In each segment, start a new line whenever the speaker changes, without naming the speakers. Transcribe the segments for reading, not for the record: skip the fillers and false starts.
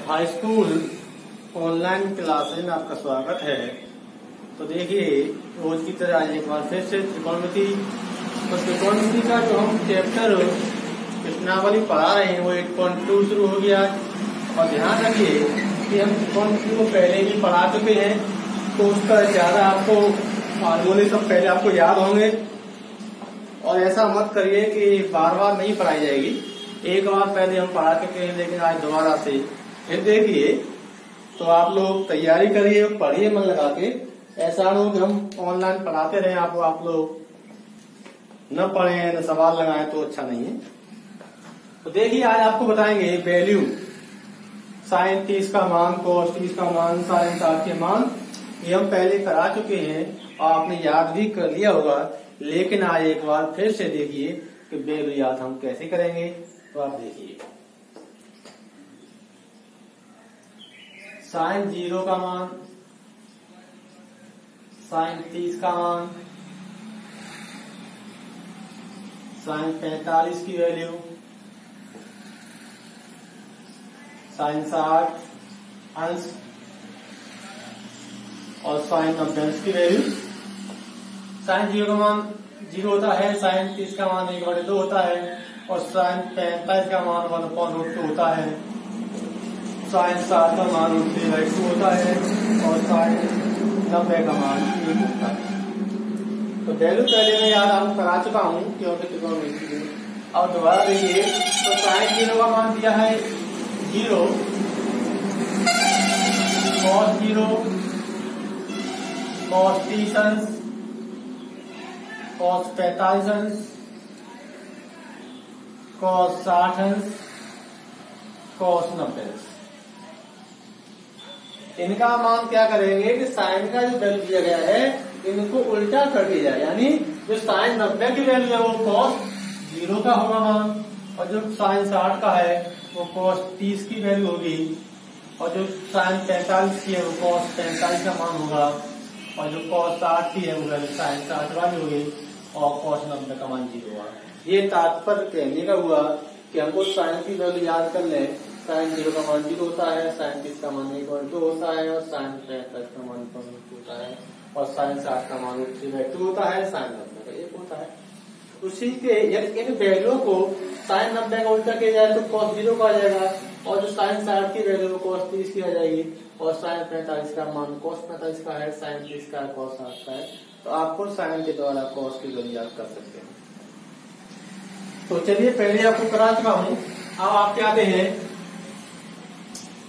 High school online classes में आपका स्वागत है। तो देखिए, रोज की तरह आज एक बार फिर से त्रिकोणमिति। तो त्रिकोणमिति का जो हम चैप्टर प्रश्नावली पढ़ा रहे हैं वो 8.2 शुरू हो गया। और ध्यान रखिए कि हम त्रिकोणमिति को पहले भी पढ़ा चुके हैं, तो उसका ज्यादा आपको फार्मूले सब पहले आपको याद होंगे। और ऐसा मत करिए कि बार बार नहीं पढ़ाई जाएगी, एक बार पहले हम पढ़ा चुके हैं लेकिन आज दोबारा से फिर देखिए। तो आप लोग तैयारी करिए, पढ़िए मन लगा के। ऐसा हो कि हम ऑनलाइन पढ़ाते रहे, आप लोग न पढ़े न सवाल लगाएं तो अच्छा नहीं है। तो देखिए, आज आपको बताएंगे वैल्यू साइन 30 का मान, कोस 30 का मान, साइन 60 के मान। ये हम पहले करा चुके हैं और आपने याद भी कर लिया होगा, लेकिन आज एक बार फिर से देखिए कि वैल्यू याद हम कैसे करेंगे। तो आप देखिए, साइन 0 का मान, साइन 30 का मान, साइन 45 की वैल्यू, साइन 60 अंश और साइन 90 की वैल्यू। साइन 0 का मान 0 होता है, साइन 30 का मान 1/2 होता है और साइन 45 का मान 1/2 होता है, साइन 60 का मान 3/2 होता है और साइन 90 का मान 1 होता है। तो वैल्यू पहले मैं याद आपको करा चुका हूँ क्योंकि त्रिकोणमिति में। अब दोबारा देखिए, तो साइन 0 का मान दिया है 0, कॉस 0, कॉस 30 अंश, कॉस 45 अंश, कॉस 60 अंश, कॉस 90 अंश। इनका मान क्या करेंगे कि साइन का जो वैल्यू दिया गया है इनको उल्टा कर दिया जाए, यानी जो साइन 90 की वैल्यू है वो कॉस 0 का होगा मान, और जो साइन 60 का है वो कॉस 30 की वैल्यू होगी, और जो साइन 45 की है वो कॉस 45 का मान होगा, और जो कॉस 60 की है वो वैल्यू साइन 60 वाली होगी, और कॉस 90 का मान 0 होगा। ये तात्पर्य कहने का हुआ कि हमको साइन की वैल्यू याद कर ले। साइन 0 का मान 0 होता है, साइन 30 का मान 1/2 होता है, और साइन 45 का मान 1/2 होता है, और साइन 60 का मान 3/2 होता है, साइन 90 का 1 होता है। उसी के इन वैल्यू को साइन 90 का उल्टा किया जाए तो कॉस 0 का आ जाएगा, और जो साइन 60 की वैल्यू वो कॉस 30 की आ जाएगी, और साइन 45 का मान कॉस 45 का है, साइन 30 का कॉस 60 का है। तो आपको साइन के द्वारा कॉस की वैल्यू याद कर सकते हैं। तो चलिए, पहले आपको करा चुका हूं, अब आप आते हैं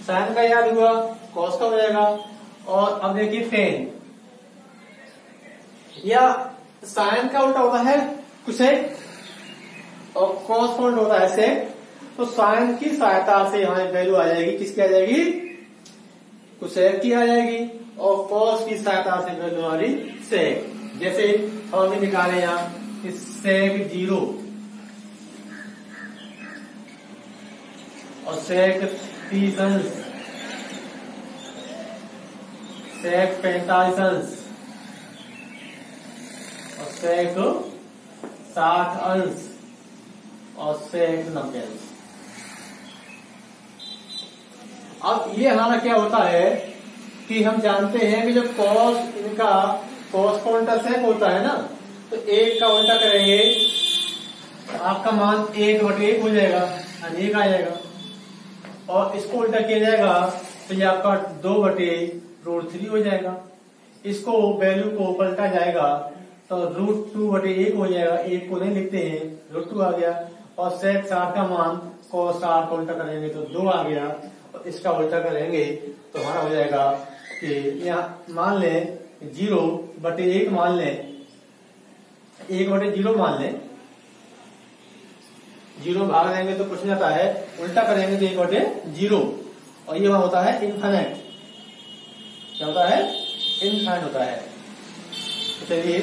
साइन का याद हुआ, कॉस का हो जाएगा। और अब देखिए टेन, या साइन का उल्टा होता है कोसेक और कॉस का उल्टा होता है सेक। तो साइन की सहायता से यहाँ वैल्यू आ जाएगी, किसकी आ जाएगी? कोसेक की आ जाएगी, और कॉस की सहायता से वैल्यू आ रही सेक। जैसे हमने निकाले यहाँ सेक 0 और सेक 30 अंश, सेक 45 अंश और सेक 60 अंश और सेक 90 अंश। अब ये हमारा क्या होता है कि हम जानते हैं कि जब कॉस इनका कॉस का उल्टा सेक होता है ना, तो 1 का उल्टा करेंगे आपका मान 1/1 हो जाएगा, 1 आ जाएगा, और इसको उल्टा किया जाएगा तो ये आपका 2/√3 हो जाएगा। इसको वैल्यू को पलटा जाएगा तो √2/1 हो जाएगा, 1 को नहीं लिखते हैं, √2 आ गया। और सेक 60 का मान को 60 को उल्टा करेंगे तो 2 आ गया, और इसका उल्टा करेंगे तो हमारा हो जाएगा कि यहाँ मान लें 0/1 मान लें, 1/0 मान लें, 0 भाग देंगे तो कुछ नहीं आता है, उल्टा करेंगे तो 1/0, और ये वहां होता है इन्फिनिट। क्या होता है? इन्फिनिट होता है। तो चलिए,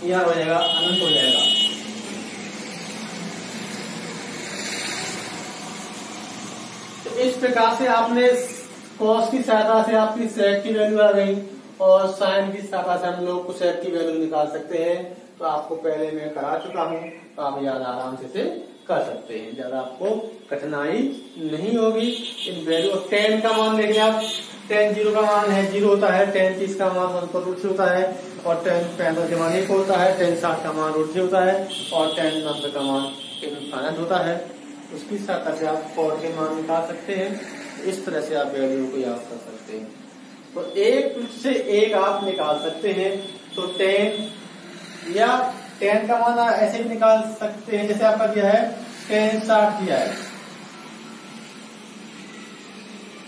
यह हो जाएगा अनंत हो जाएगा। तो इस प्रकार से आपने कॉस की सहायता से आपकी सेक की वैल्यू आ गई, और साइन की सहायता से हम लोग कोसेक की वैल्यू निकाल सकते हैं। तो आपको पहले मैं करा चुका हूं, तो आप याद आराम से कर सकते हैं, ज्यादा आपको कठिनाई नहीं होगी। इन वैल्यू 10 का मान देखिए आप, 10 जीरो का मान है 0 होता है, 10 30 का मान 1 पर √3 होता है, और 10 65 का मान 1 होता है, 10 60 का मान √3 होता है, और 10 90 का मान इनफाइनाइट होता है। उसकी सहायता से आप कॉर्ड के मान निकाल सकते हैं। इस तरह से आप वैल्यू को याद कर सकते हैं। तो एक से एक आप निकाल सकते हैं। तो 10 या 10 का मान ऐसे भी निकाल सकते हैं, जैसे आपका दिया है 10 60 दिया है।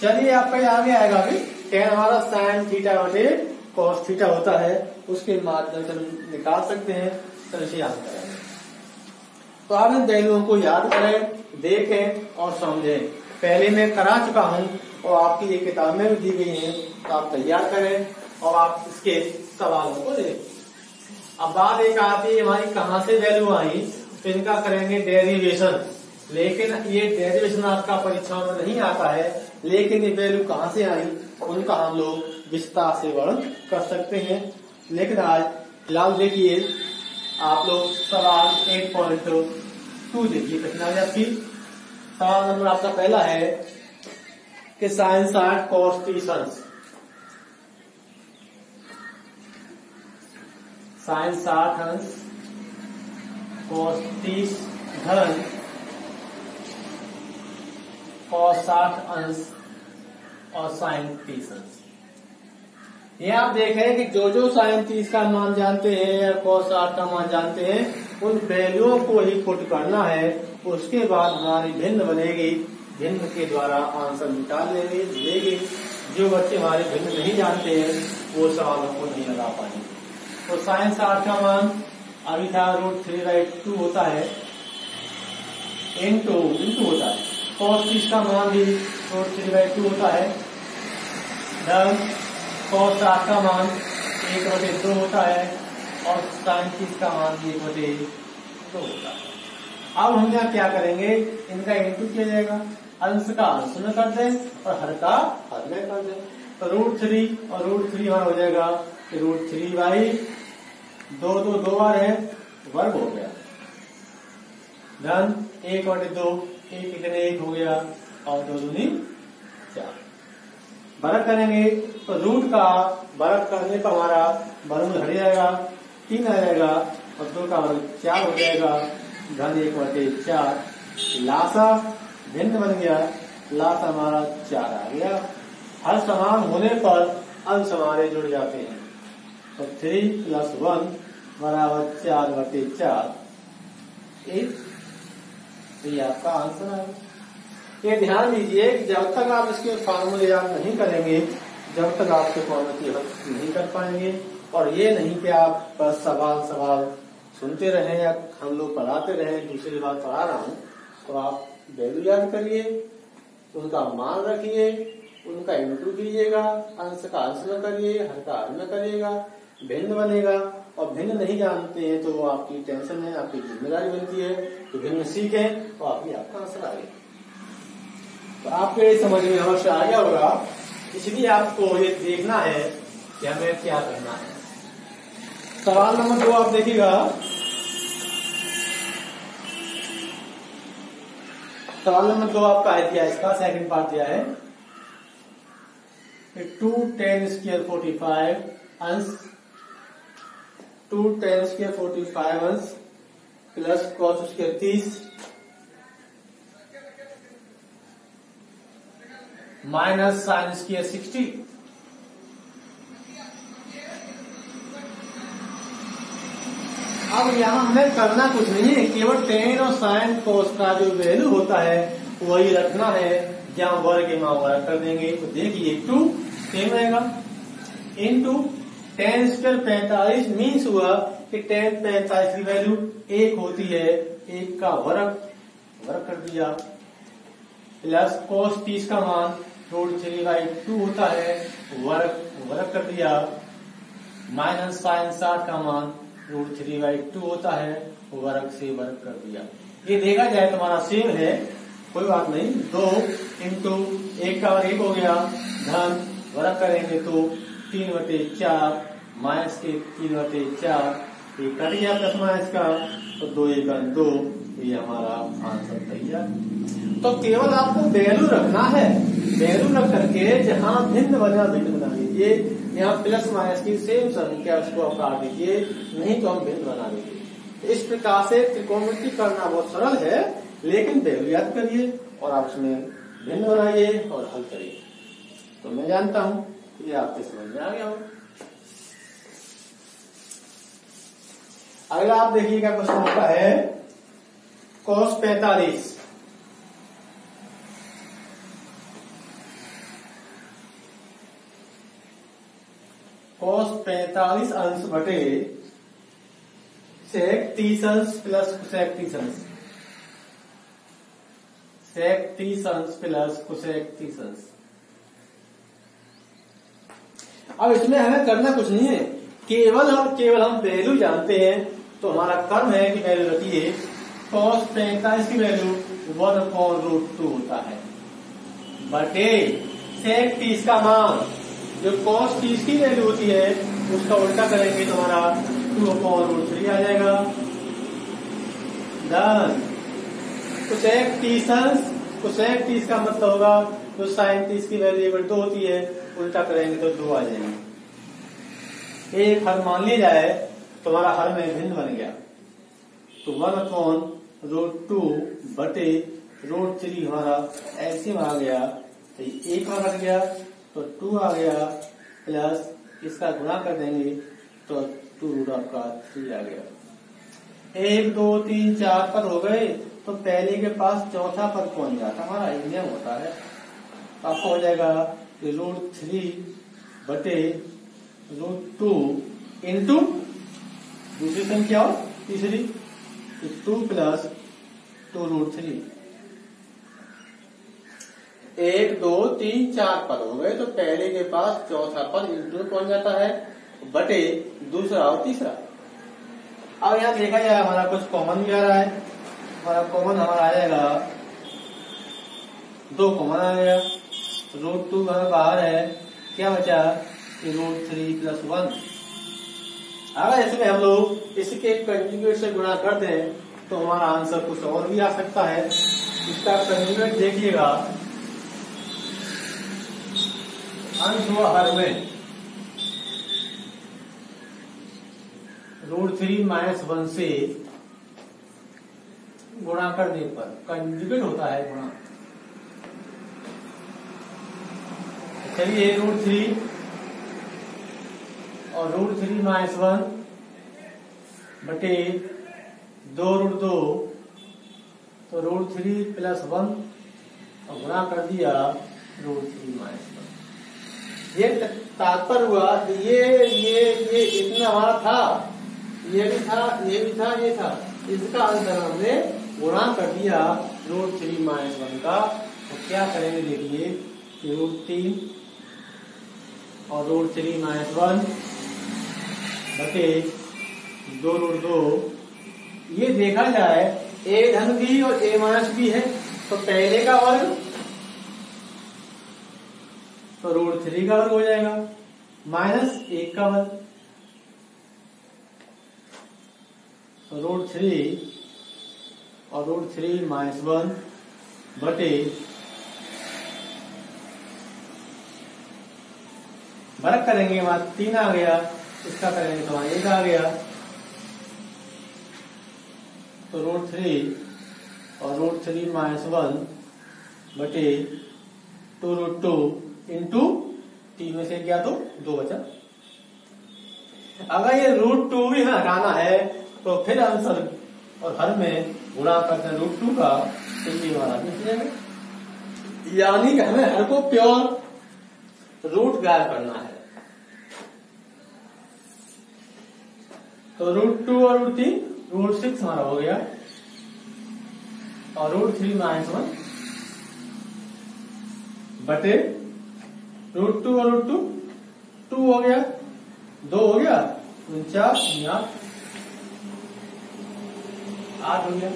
चलिए आपका यहाँ भी आएगा अभी 10 हमारा साइन थीटा बटे कॉस थीटा होता है, उसके माध्यम से निकाल सकते हैं। तो इसे याद करें। तो आप इन वैल्यूओं को याद करें, देखें और समझें। पहले मैं करा चुका हूं और आपकी ये किताब में भी दी गई है, तो आप तैयार करें और आप इसके सवालों को देखें। अब बात एक आती है हमारी कहाँ से वैल्यू आई, तो इनका करेंगे डेरिवेशन। लेकिन ये डेरिवेशन आपका परीक्षा में नहीं आता है, लेकिन ये वैल्यू कहाँ से आई उनका हम लोग विस्तार से वर्णन कर सकते हैं। लेकिन आज फिलहाल देखिए आप लोग सवाल 8.2 देखिए कठिनाई आपकी। सवाल नंबर आपका पहला है कि साइन 60 कॉस 30 अंश, साइन 60 अंश कॉस 30 धन कॉस 60 अंश और साइन 30 अंश। ये आप देख रहे हैं कि जो जो साइन 30 का मान जानते हैं या कॉस 60 का मान जानते हैं, उन वैल्यूओं को ही पुट करना है। उसके बाद हमारी भिन्न बनेगी, भिन्न के द्वारा आंसर निकाल लेंगे। जो बच्चे हमारे भिन्न नहीं जानते हैं वो सवालों को नहीं लगा पाएंगे। तो साइन 60 का मान अभी था √3/2 होता है, इंटू होता है। कॉस 30 का मान भी √3/2 होता है, धन कॉस 60 का मान 1/2 होता है, और साइन 30 का मान 1/2 होता है। अब हम यहाँ क्या करेंगे, इनका इंटू किया जाएगा, अंश का अंश में कर दें और हर का हर में कर दें। तो √3 और √3 हमारा हो जाएगा √3/2 2 बार है, वर्ग हो गया, धन 1/2, 1 हो गया, और 2 दूनी 4। वर्ग करेंगे तो रूट का वर्ग करने पर हमारा वर्ग हट जाएगा, 3 आ जाएगा, और 2 का वर्ग 4 हो जाएगा, धन 1/4। लासा भिन्न बन गया, लासा हमारा 4 आ गया। हर समान होने पर अंश हमारे जुड़ जाते हैं। तो 3 + 1 = 4/4। ये आपका आंसर है। ये ध्यान दीजिए कि जब तक आप इसके फॉर्मूले याद नहीं करेंगे, जब तक आपके फॉर्मूले की हल नहीं कर पाएंगे। और ये नहीं कि आप बस सवाल सुनते रहें या हम लोग पढ़ाते रहें, दूसरी बात पढ़ा रहा हूँ, तो आप वैल्यू याद करिए, उनका मान रखिए, उनका इंटू कीजिएगा, अंश का अंश में करिए, हर का हर में करिएगा, भिन्न बनेगा। और भिन्न नहीं जानते हैं तो वो आपकी टेंशन है, आपकी जिम्मेदारी बनती है तो भिन्न सीखें तो आपका आंसर आ गया। तो आपके समझ में अवश्य आ गया होगा, इसलिए आपको ये देखना है कि हमें क्या करना है। सवाल नंबर 2 आप देखिएगा। सवाल नंबर 2 आपका है दिया, इसका सेकंड पार्ट दिया है 2 10² 45 अंश 2 10² 45 अंश प्लस cos² 30 माइनस sin² 60। अब यहाँ हमें करना कुछ नहीं है, केवल tan और sin cos का जो वैल्यू होता है वही रखना है। जहाँ वर्ग में वर्ग कर देंगे तो देखिए 2 सेम रहेगा, इंटू tan² 45 मीन्स हुआ कि tan 45 की वैल्यू 1 होती है, 1 का वर्ग कर दिया, प्लस cos 30 का मान √3/2 होता है, वर्ग कर दिया, माइनस sin 60 का मान √3/2 होता है, वर्ग से वर्ग कर दिया। ये देखा जाए तो हमारा सेम है, कोई बात नहीं। 2 इंटू 1 का वर्ग 1 हो गया, धन वर्ग करेंगे तो 3/4 माइनस के 3/4, ये कट गया प्लस माइनस का, तो 2 × 2 ये हमारा आंसर तैयार। तो केवल आपको वैल्यू रखना है, वैल्यू रख करके जहां भिन्न बना भिन्न बना लीजिए, यहाँ प्लस माइनस की सेम संख्या उसको आप काट दीजिए, नहीं तो हम भिन्न बना लीजिए। इस प्रकार से त्रिकोणमिति करना बहुत सरल है, लेकिन वैल्यू याद करिए और आप उसमें भिन्न बनाइए और हल करिए। तो मैं जानता हूं ये आपके समझ में आ गया हो। अगला आप देखिएगा प्रश्न आपका है cos 45। cos 45 अंश बटे sec 30 अंश प्लस cosec 30 अंश, sec 30 अंश प्लस cosec 30 अंश। अब इसमें हमें करना कुछ नहीं है, केवल हम वैल्यू जानते हैं। तो हमारा कर्म है कि वैल्यू रखिए cos 45 की वैल्यू 1/√2 होता है बटे sec 30 का मान, जो cos 30 की वैल्यू होती है उसका उल्टा करेंगे तो हमारा 2/√3 आ जाएगा। डन। cosec 30 का मतलब होगा जो sin 30 की वैल्यू 1/2 होती है, उल्टा करेंगे तो 2 आ जाएंगे। एक हर मान लिया जाए तो हमारा हर में भिन्न बन गया, तो 1/√2 बटे √3 हमारा एलसीएम आ गया, तो 1 में कट गया तो 2 आ गया, प्लस इसका गुणा कर देंगे तो 2 आपका 3 आ गया। 1 2 3 4 पर हो गए, तो पहले के पास चौथा पर पहुंच जाता, हमारा नियम होता है। तो आपको हो जाएगा √3 बटे √2 इंटू दूसरी संख्या और तीसरी, 2 प्लस 2√3। 1 2 3 4 पद हो गए, तो पहले के पास चौथा पद इंटू पहुंच जाता है बटे दूसरा और तीसरा। अब यहाँ देखा जाए हमारा कुछ कॉमन भी आ रहा है, हमारा कॉमन हमारा आ जाएगा 2 कॉमन आ गया, √2 हमारा बाहर है, क्या बचा √3 प्लस 1। अगर इसमें हम लोग इसके कंजुगेट से गुणा कर दें तो हमारा आंसर कुछ और भी आ सकता है। इसका कंजुगेट देखिएगा, अंश हुआ हर में √3 - 1 से गुणा करने पर कंजुगेट होता है गुणा। चलिए √3 और √3 - 1 बटे 2√2, तो √3 प्लस 1 और गुणा कर दिया √3 - 1। ये तात्पर्य हुआ ये इतना हमारा था, ये भी था, ये भी था, ये था, इसका आंसर हमने गुणा कर दिया √3 - 1 का। तो क्या करेंगे देखिए, √3 और √3 - 1 बटे 2√2। ये देखा जाए a धन भी और a माइनस भी है, तो पहले का वर्ग तो √3 का वर्ग हो जाएगा माइनस 1 का वर्ग, तो √3 और √3 - 1 बटे वर्ग करेंगे वहां 3 आ गया, इसका करेंगे तो वहां 1 आ गया, तो √3 और √3 - 1 बटे 2√2 इंटू 3 में से क्या तो 2 बचा। अगर ये √2 भी हटाना है तो फिर आंसर और हर में गुणा करते हैं √2 का, तो ये हमारा मिल जाएगा। यानी कि हमें हर को प्योर रूट गायब करना है, तो √2 और √3 √6 हमारा हो गया, और √3 - 1 बटे √2 और √2 2 हो गया, 2 हो गया, 49 8 हो गया।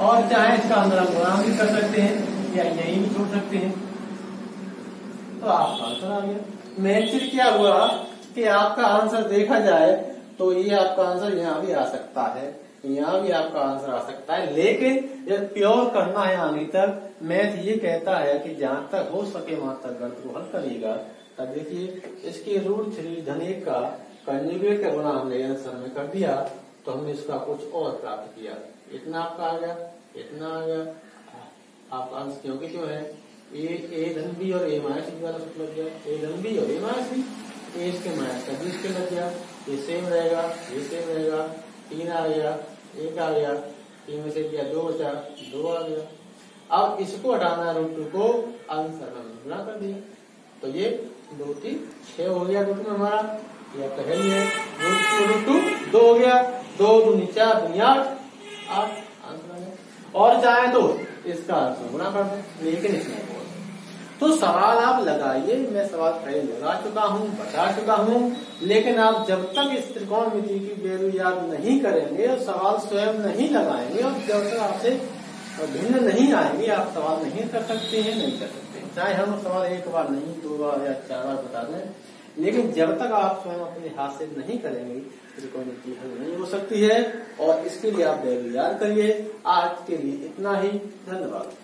और चाहे इसका अंदर हम गुणा भी कर सकते हैं या यही भी छोड़ सकते हैं, तो आपका आंसर आ गया। मेन चीज क्या हुआ कि आपका आंसर देखा जाए तो ये आपका आंसर यहाँ भी आ सकता है, तो यहाँ भी आपका आंसर आ सकता है। लेकिन जब प्योर करना है आगे तक, मैथ ये कहता है कि जहां तक हो सके वहां तक गणित को हल करिएगा। तब देखिए इसके √3 धन 1 का कंजुगेट का गुणा हमने आंसर में कर दिया, तो हमने इसका कुछ और प्राप्त किया। इतना आपका आ गया, इतना आ गया। आप आंसर क्योंकि क्यों है ए धन बी और ए माइनस बी वाला सूत्र लग गया, ए धन बी और ए माइनस बी, ए इसके माइनस का बी इसके लग गया, ये सेम रहेगा, ये सेम रहेगा, 3 आ गया, 1 आ गया, 3 में से किया 2 बचा, 2 आ गया। अब इसको हटाना √2 को, आंसर में गुणा कर दिया, तो ये 2 3 6 हो गया √2 में हमारा। ये पहली है √2 2 हो गया, 2 दूनी 4 दूनी 8 आंसर आ गया। और चाहे तो इसका आंसर गुणा कर दें, लेकिन इसमें तो सवाल आप लगाइए। मैं सवाल पहले लगा चुका हूँ, बता चुका हूँ, लेकिन आप जब तक इस त्रिकोणमिति की वैल्यू याद नहीं करेंगे और सवाल स्वयं नहीं लगाएंगे और जब तक आपसे भिन्न नहीं आएंगे, आप सवाल नहीं कर सकते हैं, नहीं कर सकते हैं। चाहे हम सवाल 1 बार नहीं 2 बार या 4 बार बता दें, लेकिन जब तक आप स्वयं अपने हाथ से नहीं करेंगे त्रिकोणमिति हल नहीं हो सकती है। और इसके लिए आप वैल्यू याद करिए। आज के लिए इतना ही, धन्यवाद।